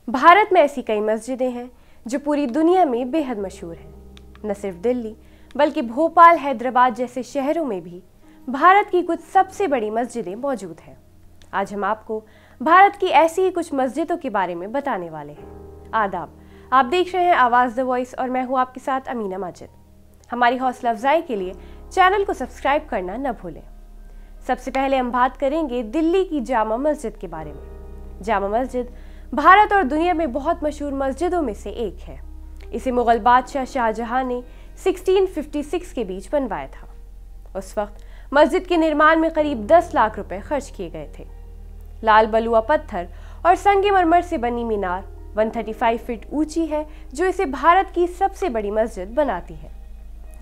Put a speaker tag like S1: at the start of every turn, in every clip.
S1: भारत में ऐसी कई मस्जिदें हैं जो पूरी दुनिया में बेहद मशहूर हैं। न सिर्फ दिल्ली बल्कि भोपाल, हैदराबाद जैसे शहरों में भी भारत की कुछ सबसे बड़ी मस्जिदें मौजूद हैं। आज हम आपको भारत की ऐसी ही कुछ मस्जिदों के बारे में बताने वाले हैं। आदाब, आप देख रहे हैं आवाज़ द वॉइस और मैं हूँ आपके साथ अमीना माजिद। हमारी हौसला अफजाई के लिए चैनल को सब्सक्राइब करना न भूलें। सबसे पहले हम बात करेंगे दिल्ली की जामा मस्जिद के बारे में। जामा मस्जिद भारत और दुनिया में बहुत मशहूर मस्जिदों में से एक है। इसे मुगल बादशाह शाहजहां ने 1656 के बीच बनवाया था। उस वक्त मस्जिद के निर्माण में करीब 10 लाख रुपए खर्च किए गए थे। लाल बलुआ पत्थर और संगमरमर से बनी मीनार 135 फीट ऊंची है, जो इसे भारत की सबसे बड़ी मस्जिद बनाती है।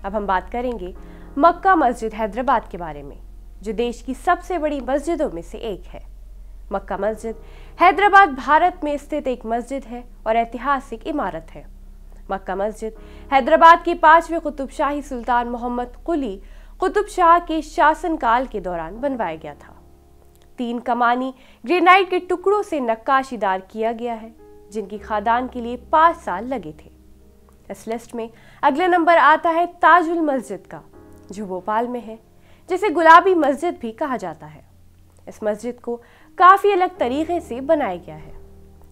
S1: अब हम बात करेंगे मक्का मस्जिद हैदराबाद के बारे में, जो देश की सबसे बड़ी मस्जिदों में से एक है। मक्का मस्जिद हैदराबाद भारत में स्थित एक मस्जिद है और ऐतिहासिक इमारत है। मक्का मस्जिद हैदराबाद के 5वें कुतुब शाही सुल्तान मोहम्मद कुली कुतुब शाह के शासनकाल के दौरान बनवाया गया था। 3 कमानी ग्रेनाइट के टुकड़ों से नक्काशीदार किया गया है, जिनकी खादान के लिए 5 साल लगे थे। इस लिस्ट में अगला नंबर आता है ताजुल मस्जिद का, जो भोपाल में है, जिसे गुलाबी मस्जिद भी कहा जाता है। इस मस्जिद को काफ़ी अलग तरीके से बनाया गया है।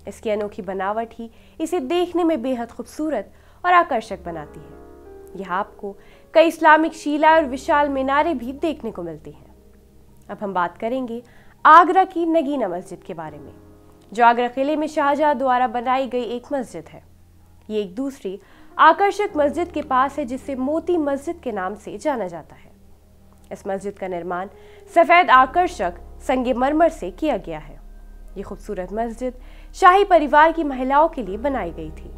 S1: इसकी अनोखी बनावट ही इसे देखने में बेहद खूबसूरत और आकर्षक बनाती है। यहाँ आपको कई इस्लामिक शिला और विशाल मीनारें भी देखने को मिलती हैं। अब हम बात करेंगे आगरा की नगीना मस्जिद के बारे में, जो आगरा किले में शाहजहां द्वारा बनाई गई एक मस्जिद है। ये एक दूसरी आकर्षक मस्जिद के पास है, जिसे मोती मस्जिद के नाम से जाना जाता है। इस मस्जिद का निर्माण सफ़ेद आकर्षक संगमरमर से किया गया है। ये खूबसूरत मस्जिद शाही परिवार की महिलाओं के लिए बनाई गई थी।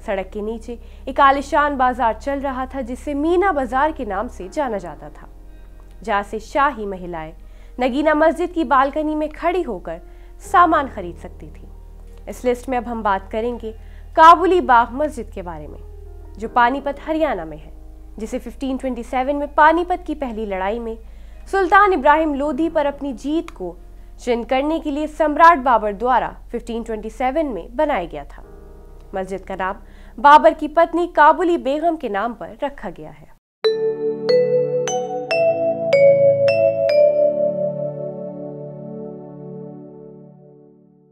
S1: सड़क के नीचे एक आलिशान बाजार चल रहा था, जिसे मीना बाजार के नाम से जाना जाता था, जहाँ से शाही महिलाएं नगीना मस्जिद की बालकनी में खड़ी होकर सामान खरीद सकती थी। इस लिस्ट में अब हम बात करेंगे काबुली बाग मस्जिद के बारे में, जो पानीपत हरियाणा में है, जिसे 1527 में पानीपत की पहली लड़ाई में सुल्तान इब्राहिम लोधी पर अपनी जीत को चिन्ह करने के लिए सम्राट बाबर द्वारा 1527 में बनाया गया था। मस्जिद का नाम बाबर की पत्नी काबुली बेगम के नाम पर रखा गया है।